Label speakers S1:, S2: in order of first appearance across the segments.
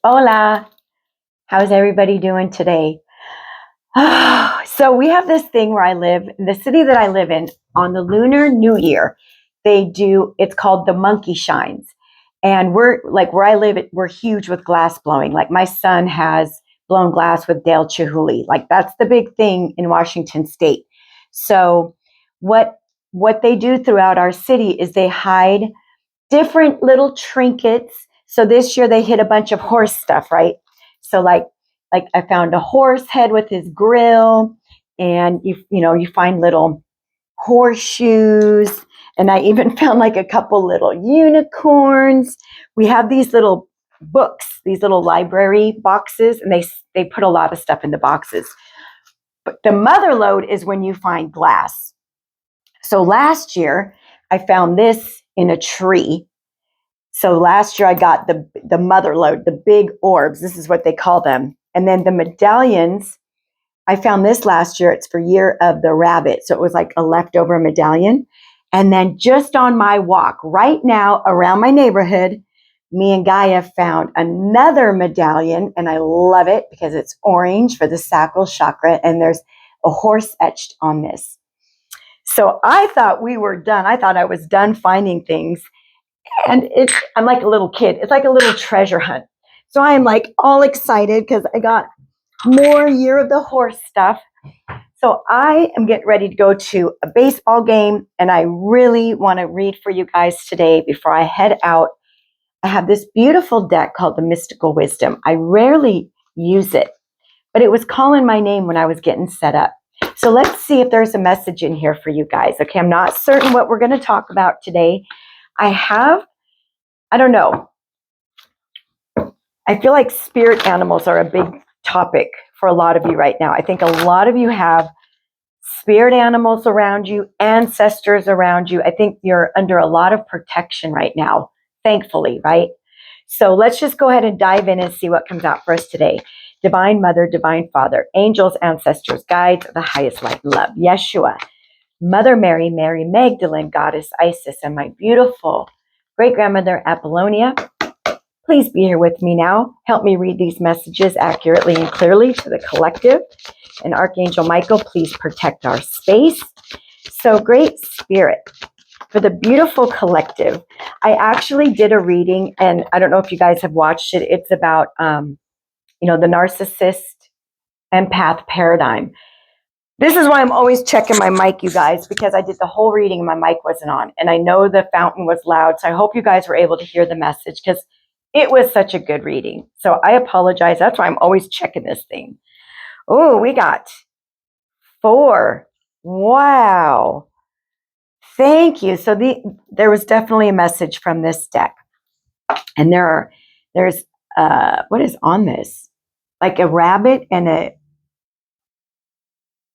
S1: Hola, how's everybody doing today? So we have this thing where I live, in the city that I live in, on the Lunar New Year. It's called the Monkey Shines. And we're like where I live, we're huge with glass blowing. Like my son has blown glass with Dale Chihuly. Like that's the big thing in Washington State. So what what they do throughout our city is they hide different little trinkets. So this year they hit a bunch of horse stuff, right? So like I found a horse head with his grill, and you find little horseshoes, and I even found like a couple little unicorns. We have these little books, these little library boxes, and they put a lot of stuff in the boxes. But the mother lode is when you find glass. So last year I found this in a tree. So last year I got the mother lode, the big orbs. This is what they call them. And then the medallions, I found this last year. It's for Year of the Rabbit. So it was like a leftover medallion. And then just on my walk right now around my neighborhood, me and Gaia found another medallion, and I love it because it's orange for the sacral chakra, and there's a horse etched on this. So I thought we were done. I thought I was done finding things. And I'm like a little kid. It's like a little treasure hunt. So I am like all excited because I got more Year of the Horse stuff. So I am getting ready to go to a baseball game, and I really want to read for you guys today before I head out. I have this beautiful deck called the Mystical Wisdom. I rarely use it, but it was calling my name when I was getting set up. So let's see if there's a message in here for you guys. Okay, I'm not certain what we're going to talk about today. I don't know. I feel like spirit animals are a big topic for a lot of you right now. I think a lot of you have spirit animals around you, ancestors around you. I think you're under a lot of protection right now, thankfully, right? So let's just go ahead and dive in and see what comes out for us today. Divine Mother, Divine Father, angels, ancestors, guides, the highest light and love, Yeshua, Mother Mary, Mary Magdalene, Goddess Isis, and my beautiful great-grandmother Apollonia. Please be here with me now. Help me read these messages accurately and clearly to the collective. And Archangel Michael, please protect our space. So, Great Spirit, for the beautiful collective, I actually did a reading, and I don't know if you guys have watched it. It's about, the narcissist empath paradigm. This is why I'm always checking my mic, you guys, because I did the whole reading and my mic wasn't on. And I know the fountain was loud, so I hope you guys were able to hear the message because it was such a good reading. So I apologize. That's why I'm always checking this thing. Oh, we got 4. Wow. Thank you. So there was definitely a message from this deck. And there's what is on this? Like a rabbit and a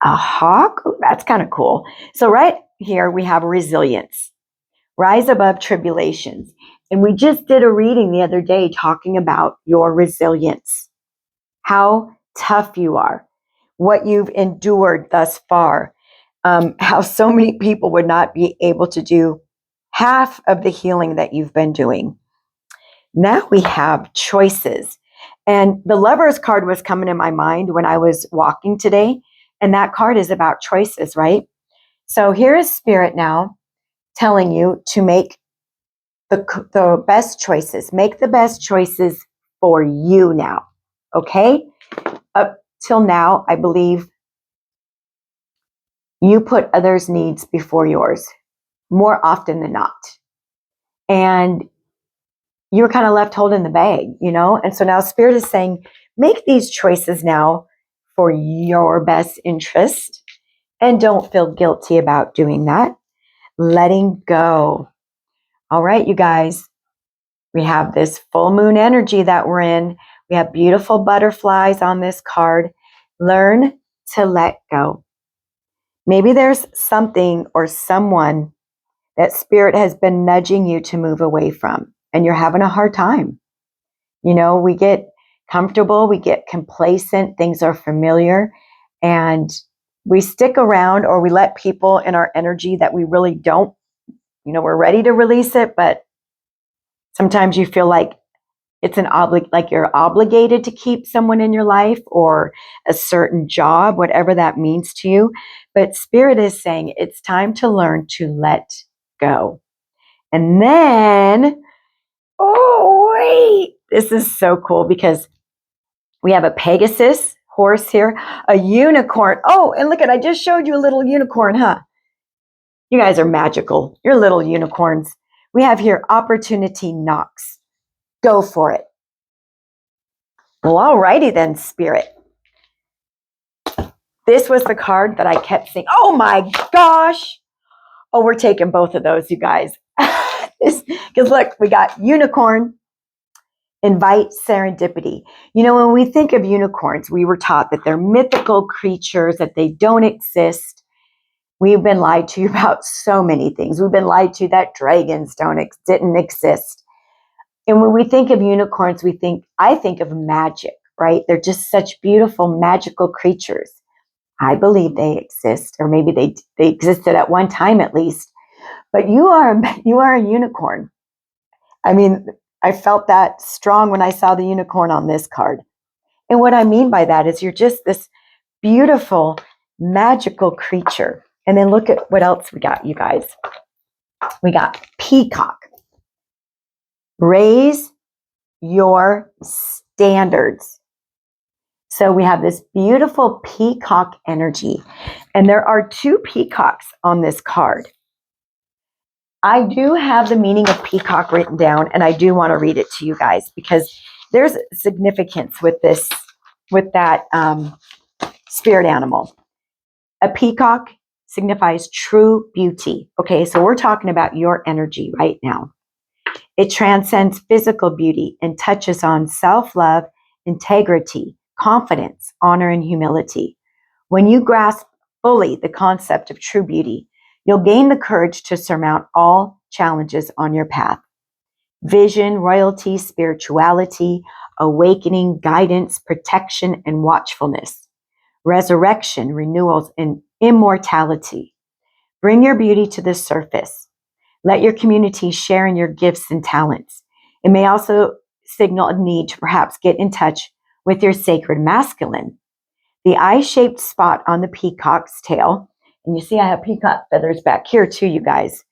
S1: hawk? Ooh, that's kind of cool. So right here we have resilience. Rise above tribulations. And we just did a reading the other day talking about your resilience, how tough you are, what you've endured thus far, how so many people would not be able to do half of the healing that you've been doing. Now we have choices. And the Lover's card was coming in my mind when I was walking today. And that card is about choices, right? So here is Spirit now telling you to make the best choices. Make the best choices for you now, okay? Up till now, I believe you put others' needs before yours more often than not. And you were kind of left holding the bag, And so now Spirit is saying, make these choices now for your best interest. And don't feel guilty about doing that. Letting go. All right, you guys. We have this full moon energy that we're in. We have beautiful butterflies on this card. Learn to let go. Maybe there's something or someone that Spirit has been nudging you to move away from, and you're having a hard time. We get comfortable, we get complacent, things are familiar, and we stick around, or we let people in our energy that we really don't, we're ready to release it, but sometimes you feel like it's like you're obligated to keep someone in your life or a certain job, whatever that means to you. But Spirit is saying it's time to learn to let go. And then, oh, wait, this is so cool because we have a Pegasus horse here, a unicorn. Oh, and look I just showed you a little unicorn, huh? You guys are magical. You're little unicorns. We have here opportunity knocks. Go for it. Well, alrighty then, Spirit. This was the card that I kept saying, oh my gosh. Oh, we're taking both of those, you guys. Because look, we got unicorn, invite serendipity. You know, when we think of unicorns, we were taught that they're mythical creatures, that they don't exist. We've been lied to about so many things. We've been lied to that dragons didn't exist. And when we think of unicorns, I think of magic, right? They're just such beautiful, magical creatures. I believe they exist, or maybe they existed at one time at least. But you are a unicorn. I mean, I felt that strong when I saw the unicorn on this card. And what I mean by that is you're just this beautiful, magical creature. And then look at what else we got, you guys. We got peacock. Raise your standards. So we have this beautiful peacock energy. And there are 2 peacocks on this card. I do have the meaning of peacock written down, and I do want to read it to you guys because there's significance with that spirit animal. A peacock signifies true beauty. Okay, so we're talking about your energy right now. It transcends physical beauty and touches on self-love, integrity, confidence, honor, and humility. When you grasp fully the concept of true beauty, you'll gain the courage to surmount all challenges on your path. Vision, royalty, spirituality, awakening, guidance, protection, and watchfulness. Resurrection, renewals, and immortality. Bring your beauty to the surface. Let your community share in your gifts and talents. It may also signal a need to perhaps get in touch with your sacred masculine. The eye-shaped spot on the peacock's tail, and you see I have peacock feathers back here too, you guys.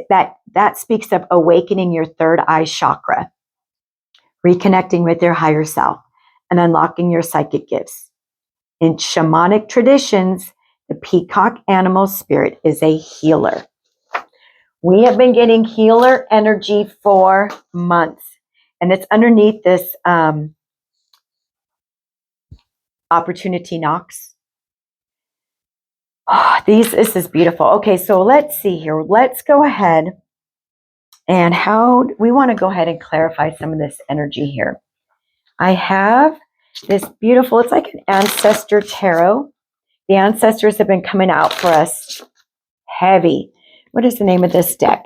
S1: That speaks of awakening your third eye chakra, reconnecting with your higher self, and unlocking your psychic gifts. In shamanic traditions, the peacock animal spirit is a healer. We have been getting healer energy for months, and it's underneath this opportunity knocks. Oh, this is beautiful. Okay, so let's see here. Let's go ahead and we want to go ahead and clarify some of this energy here. I have this beautiful, it's like an ancestor tarot. The ancestors have been coming out for us heavy. What is the name of this deck?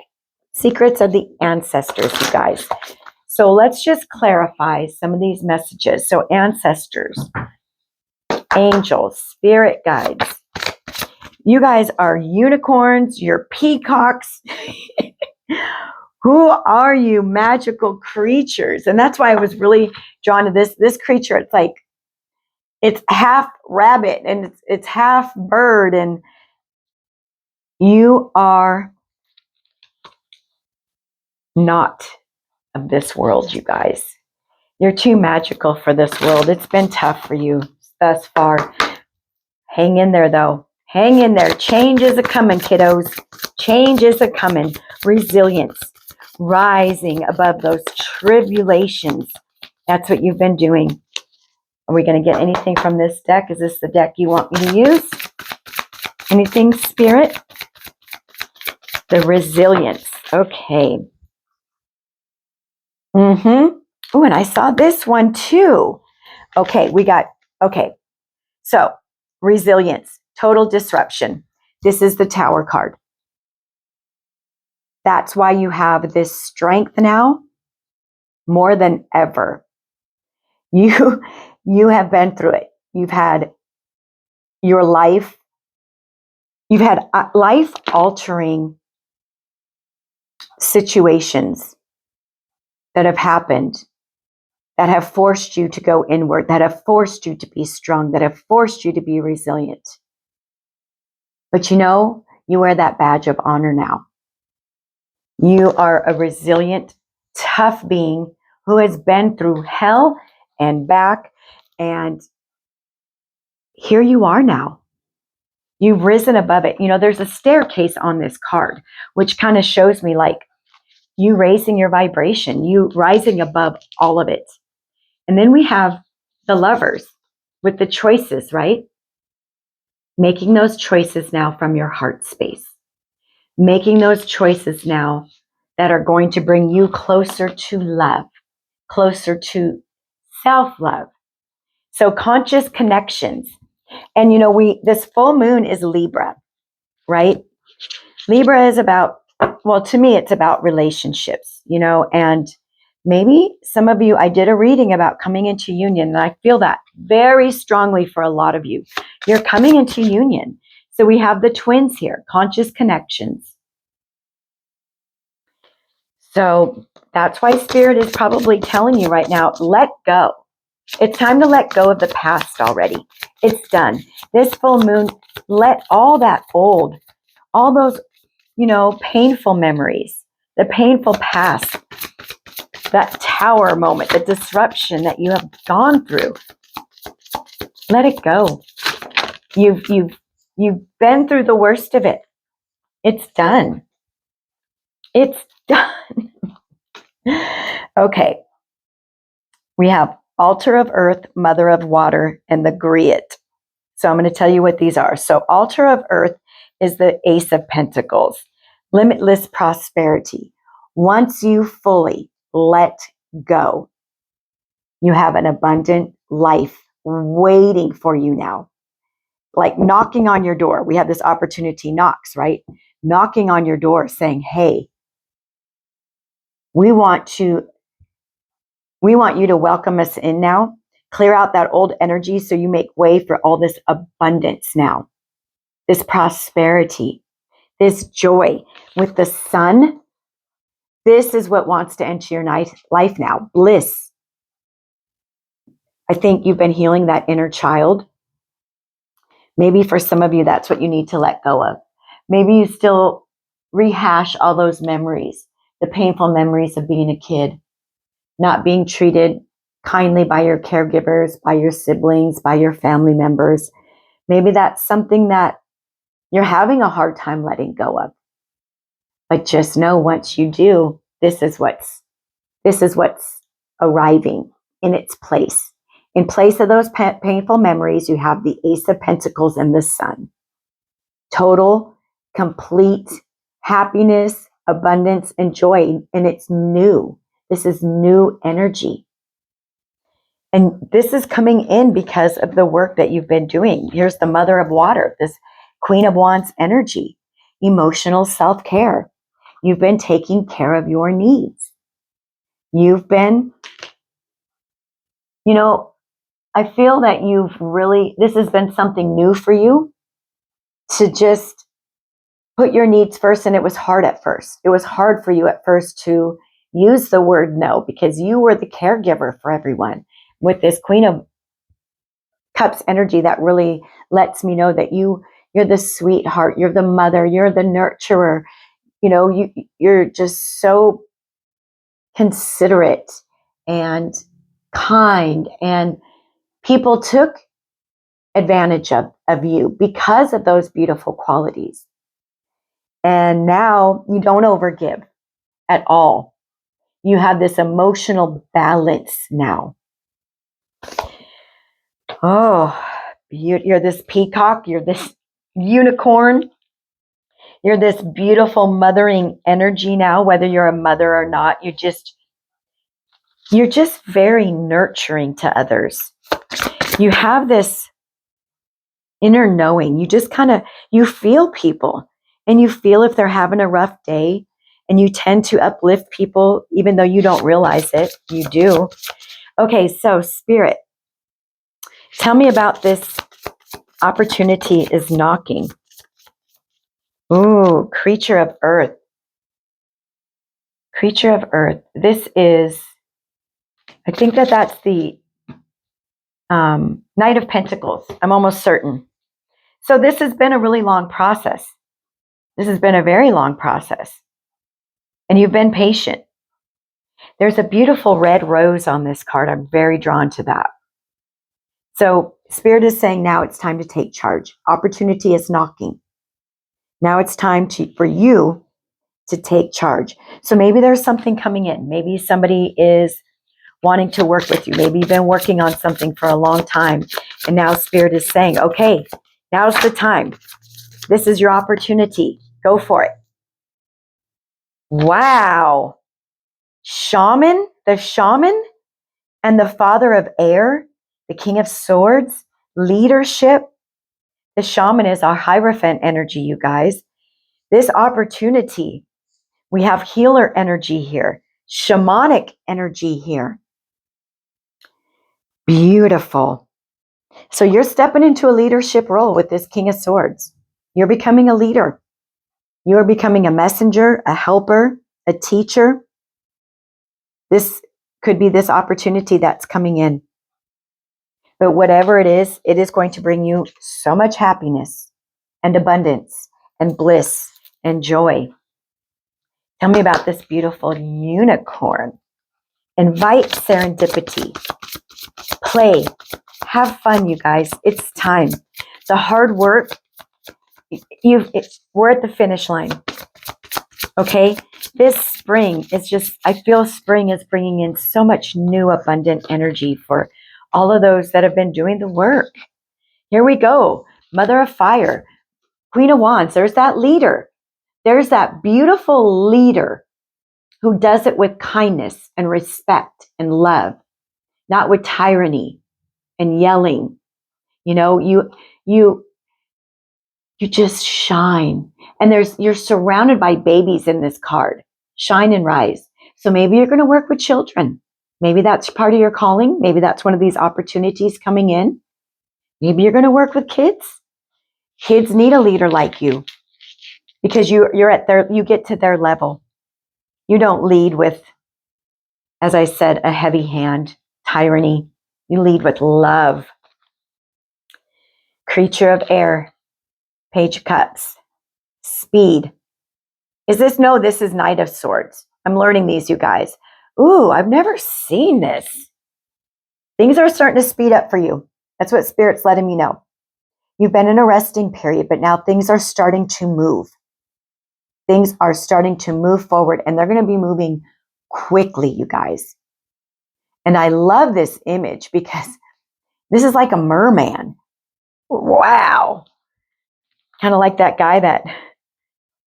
S1: Secrets of the Ancestors, you guys. So let's just clarify some of these messages. So ancestors, angels, spirit guides. You guys are unicorns, you're peacocks. Who are you, magical creatures? And that's why I was really drawn to this creature. It's like, it's half rabbit and it's half bird, and you are not of this world, you guys. You're too magical for this world. It's been tough for you thus far. Hang in there, though. Hang in there. Change is a-coming, kiddos. Change is a-coming. Resilience. Rising above those tribulations. That's what you've been doing. Are we going to get anything from this deck? Is this the deck you want me to use? Anything, Spirit? The resilience. Okay. Oh, and I saw this one too. Okay, so resilience, total disruption. This is the Tower card. That's why you have this strength now more than ever. You have been through it. You've had life altering situations that have happened that have forced you to go inward, that have forced you to be strong, that have forced you to be resilient. But you know, you wear that badge of honor now. You are a resilient, tough being who has been through hell and back, and here you are now. You've risen above it. You know, there's a staircase on this card, which kind of shows me like you raising your vibration, you rising above all of it. And then we have the Lovers with the choices, right? Making those choices now from your heart space. Making those choices now that are going to bring you closer to love, closer to self-love. So conscious connections. And you know, this full moon is Libra, right? Libra is about, well, to me, it's about relationships, you know, and maybe some of you, I did a reading about coming into union, and I feel that very strongly for a lot of you. You're coming into union. So we have the twins here, conscious connections. So that's why Spirit is probably telling you right now, let go. It's time to let go of the past already. It's done. This full moon, let all that old, all those, you know, painful memories, the painful past, that tower moment, the disruption that you have gone through. Let it go. You've been through the worst of it. It's done. It's done. Okay. We have Altar of Earth, Mother of Water, and the Griot. So I'm going to tell you what these are. So Altar of Earth is the Ace of Pentacles, limitless prosperity. Once you fully let go, you have an abundant life waiting for you now. Like knocking on your door. We have this opportunity knocks, right? Knocking on your door saying, hey, we want you to welcome us in now. Clear out that old energy so you make way for all this abundance now. This prosperity, this joy with the sun. This is what wants to enter your life now. Bliss. I think you've been healing that inner child. Maybe for some of you, that's what you need to let go of. Maybe you still rehash all those memories, the painful memories of being a kid, not being treated kindly by your caregivers, by your siblings, by your family members. Maybe that's something that you're having a hard time letting go of. But just know once you do, this is what's arriving in its place. In place of those painful memories, you have the Ace of Pentacles and the Sun. Total, complete happiness, abundance, and joy. And it's new. This is new energy. And this is coming in because of the work that you've been doing. Here's the Mother of Water, this Queen of Wands energy, emotional self-care. You've been taking care of your needs. You've been, you know, I feel that this has been something new for you to just put your needs first. And it was hard at first. It was hard for you at first to use the word no, because you were the caregiver for everyone. With this Queen of Cups energy, that really lets me know that you're the sweetheart, you're the mother, you're the nurturer. You know, you're just so considerate and kind, and people took advantage of you because of those beautiful qualities. And now you don't overgive at all. You have this emotional balance now. Oh, you're this peacock, you're this unicorn, you're this beautiful mothering energy now, whether you're a mother or not. You're just very nurturing to others. You have this inner knowing. You just you feel people, and you feel if they're having a rough day, and you tend to uplift people, even though you don't realize it. You do. Okay, so Spirit, tell me about this opportunity is knocking. Ooh, creature of earth. Creature of earth. This is I think that that's the Knight of Pentacles. I'm almost certain. So this has been a really long process. This has been a very long process. And you've been patient. There's a beautiful red rose on this card. I'm very drawn to that. So Spirit is saying now it's time to take charge. Opportunity is knocking. Now it's time for you to take charge. So maybe there's something coming in. Maybe somebody is wanting to work with you. Maybe you've been working on something for a long time. And now Spirit is saying, okay, now's the time. This is your opportunity. Go for it. Wow. Shaman, the shaman and the father of air, the king of swords, leadership. The shaman is our Hierophant energy, you guys. This opportunity, we have healer energy here, shamanic energy here. Beautiful. So you're stepping into a leadership role with this King of Swords. You're becoming a leader. You're becoming a messenger, a helper, a teacher. This could be this opportunity that's coming in. But whatever it is going to bring you so much happiness and abundance and bliss and joy. Tell me about this beautiful unicorn. Invite serendipity. Play. Have fun, you guys. It's time. The hard work, we're at the finish line. Okay? This spring is just, I feel spring is bringing in so much new abundant energy for all of those that have been doing the work. Here we go. Mother of Fire. Queen of Wands. There's that leader. There's that beautiful leader who does it with kindness and respect and love, not with tyranny and yelling. You know, you just shine. And you're surrounded by babies in this card. Shine and rise. So maybe you're going to work with children. Maybe that's part of your calling. Maybe that's one of these opportunities coming in. Maybe you're going to work with kids. Kids need a leader like you because you get to their level. You don't lead with, as I said, a heavy hand, tyranny. You lead with love. Creature of air, Page of Cups, speed. No, this is Knight of Swords. I'm learning these, you guys. Ooh, I've never seen this. Things are starting to speed up for you. That's what Spirit's letting me know. You've been in a resting period, but now things are starting to move. Things are starting to move forward, and they're going to be moving quickly, you guys. And I love this image because this is like a merman. Wow. Kind of like that guy that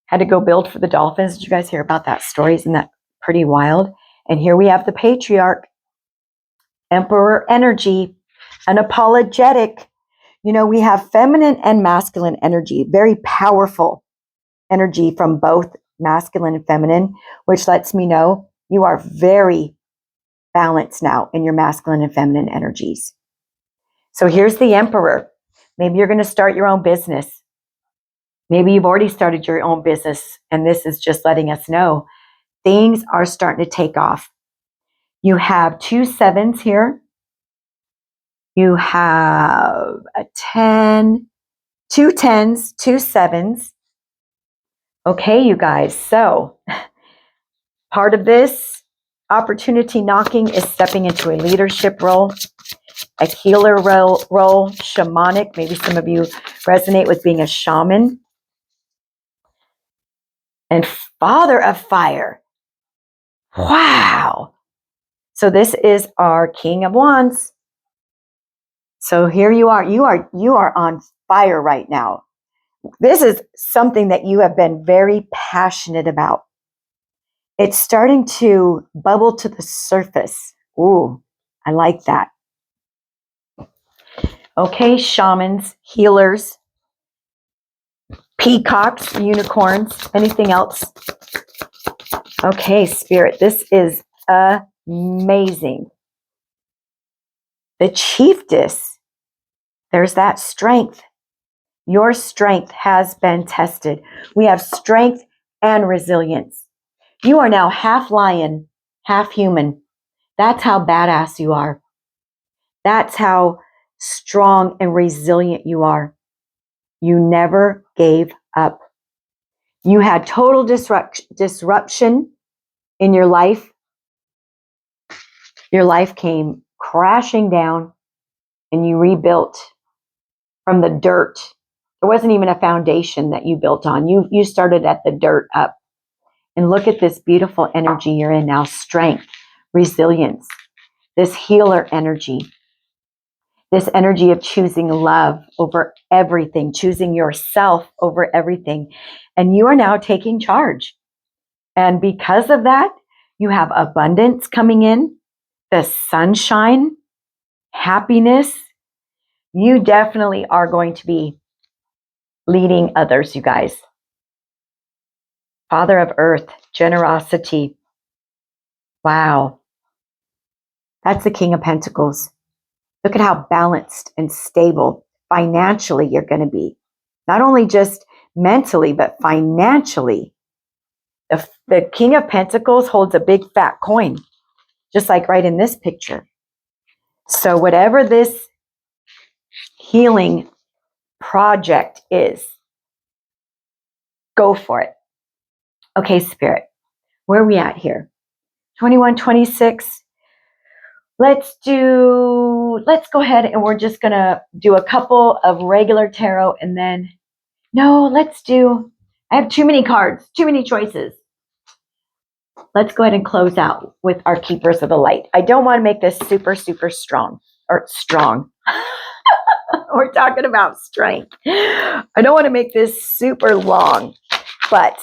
S1: had to go build for the dolphins. Did you guys hear about that story? Isn't that pretty wild? And here we have the patriarch, emperor energy, unapologetic. You know, we have feminine and masculine energy, very powerful energy from both masculine and feminine, which lets me know you are very balanced now in your masculine and feminine energies. So here's the emperor. Maybe you're going to start your own business. Maybe you've already started your own business, and this is just letting us know things are starting to take off. You have 2 sevens here. You have a 10, 2 10s, 2 sevens. Okay, you guys. So part of this opportunity knocking is stepping into a leadership role, a healer role, shamanic. Maybe some of you resonate with being a shaman. And Father of Fire. Wow. So this is our King of Wands. So here you are. You are on fire right now. This is something that you have been very passionate about. It's starting to bubble to the surface. Ooh, I like that. Okay, shamans, healers, peacocks, unicorns, anything else? Okay, Spirit, this is amazing. The chiefess, there's that strength. Your strength has been tested. We have strength and resilience. You are now half lion, half human. That's how badass you are. That's how strong and resilient you are. You never gave up. You had total disruption in your life. Your life came crashing down and you rebuilt from the dirt. There wasn't even a foundation that you built on. You started at the dirt up. And look at this beautiful energy you're in now. Strength, resilience, this healer energy, this energy of choosing love over everything, choosing yourself over everything. And you are now taking charge. And because of that, you have abundance coming in, the sunshine, happiness. You definitely are going to be leading others, you guys. Father of Earth, generosity. Wow. That's the King of Pentacles. Look at how balanced and stable financially you're going to be. Not only just mentally, but financially. The King of Pentacles holds a big fat coin, just like right in this picture. So whatever this healing project is, go for it. Okay, Spirit, where are we at here? 21, 26. Let's go ahead and we're just going to do a couple of regular tarot and then, I have too many cards, too many choices. Let's go ahead and close out with our Keepers of the Light. I don't want to make this super, super strong. We're talking about strength. I don't want to make this super long, but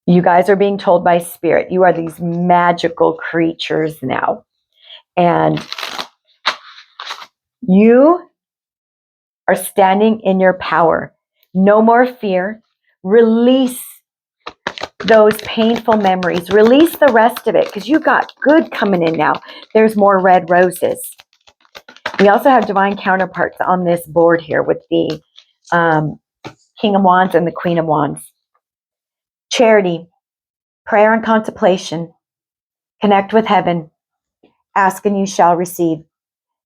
S1: you guys are being told by Spirit, you are these magical creatures now. And you are standing in your power. No more fear. Release those painful memories. Release the rest of it because you got good coming in now. There's more red roses. We also have divine counterparts on this board here with the King of Wands and the Queen of Wands. Charity, prayer and contemplation. Connect with heaven. Ask and you shall receive.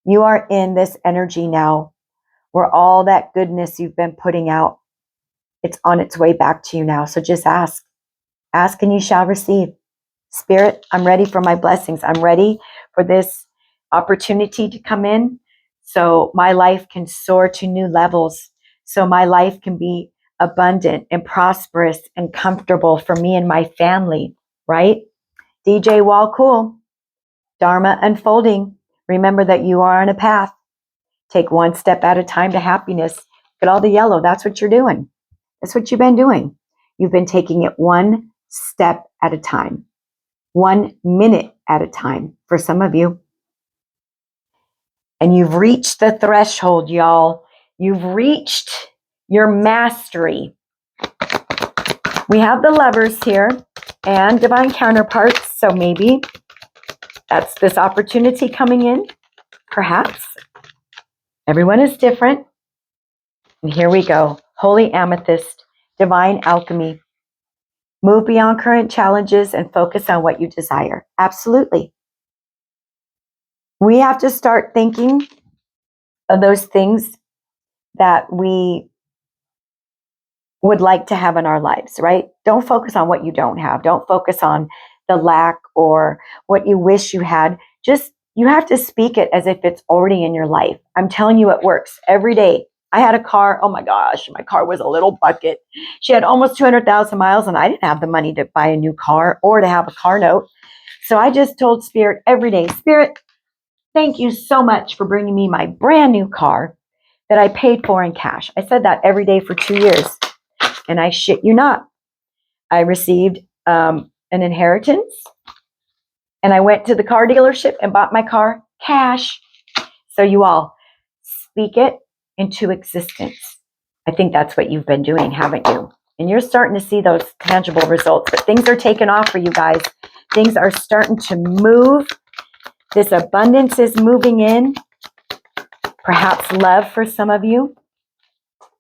S1: You are in this energy now where all that goodness you've been putting out, it's on its way back to you now. So just ask. Ask and you shall receive. Spirit, I'm ready for my blessings. I'm ready for this opportunity to come in so my life can soar to new levels, so my life can be abundant and prosperous and comfortable for me and my family, right? DJ Wall Cool, Dharma unfolding. Remember that you are on a path. Take one step at a time to happiness. Look at all the yellow. That's what you're doing. That's what you've been doing. You've been taking it one step at a time, 1 minute at a time for some of you. And you've reached the threshold, y'all. You've reached your mastery. We have the Lovers here and divine counterparts. So maybe that's this opportunity coming in. Perhaps. Everyone is different. And here we go. Holy Amethyst, divine alchemy. Move beyond current challenges and focus on what you desire. Absolutely. We have to start thinking of those things that we would like to have in our lives, right? Don't focus on what you don't have. Don't focus on the lack or what you wish you had. Just, you have to speak it as if it's already in your life. I'm telling you, it works every day. I had a car. Oh my gosh, my car was a little bucket. She had almost 200,000 miles and I didn't have the money to buy a new car or to have a car note. So I just told Spirit every day, Spirit, thank you so much for bringing me my brand new car that I paid for in cash. I said that every day for 2 years. And I shit you not. I received an inheritance and I went to the car dealership and bought my car cash. So you all speak it into existence. I think that's what you've been doing, haven't you? And you're starting to see those tangible results. But things are taking off for you guys. Things are starting to move. This abundance is moving in. Perhaps love for some of you.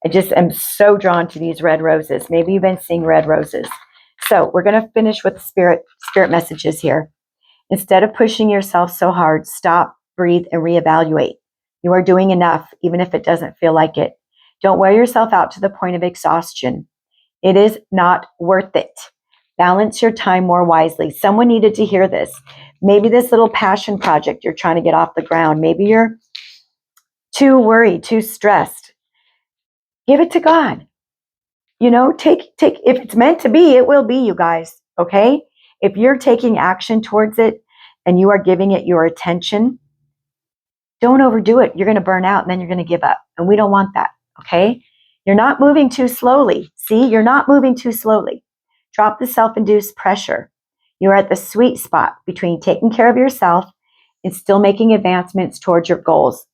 S1: I just am so drawn to these red roses. Maybe you've been seeing red roses. So we're going to finish with spirit messages here. Instead of pushing yourself so hard, stop, breathe, and reevaluate. You are doing enough, even if it doesn't feel like it. Don't wear yourself out to the point of exhaustion. It is not worth it. Balance your time more wisely. Someone needed to hear this. Maybe this little passion project you're trying to get off the ground. Maybe you're too worried, too stressed. Give it to God. You know, take, if it's meant to be, it will be, you guys. Okay? If you're taking action towards it and you are giving it your attention, don't overdo it. You're going to burn out and then you're going to give up. And we don't want that. Okay? You're not moving too slowly. See, you're not moving too slowly. Drop the self-induced pressure. You're at the sweet spot between taking care of yourself and still making advancements towards your goals.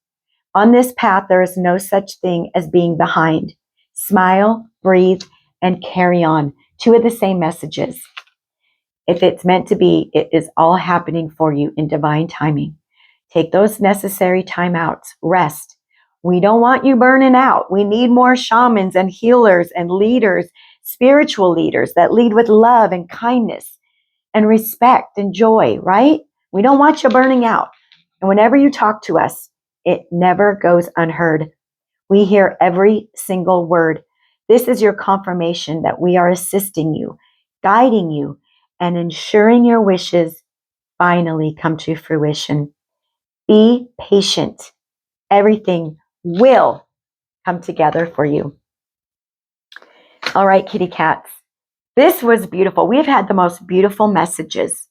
S1: On this path, there is no such thing as being behind. Smile, breathe, and carry on. Two of the same messages. If it's meant to be, it is all happening for you in divine timing. Take those necessary timeouts. Rest. We don't want you burning out. We need more shamans and healers and leaders, spiritual leaders that lead with love and kindness and respect and joy, right? We don't want you burning out. And whenever you talk to us, it never goes unheard. We hear every single word. This is your confirmation that we are assisting you, guiding you, and ensuring your wishes finally come to fruition. Be patient. Everything will come together for you. All right, kitty cats. This was beautiful. We've had the most beautiful messages.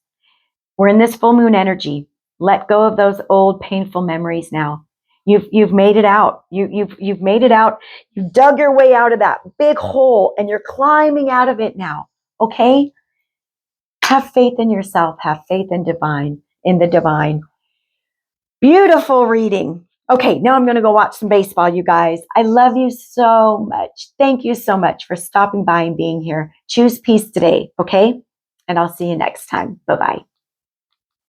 S1: We're in this full moon energy. Let go of those old painful memories now. You've made it out. You've made it out. You dug your way out of that big hole and you're climbing out of it now. Okay? Have faith in yourself. Have faith in the divine. Beautiful reading. Okay, now I'm going to go watch some baseball, you guys. I love you so much. Thank you so much for stopping by and being here. Choose peace today, okay? And I'll see you next time. Bye-bye.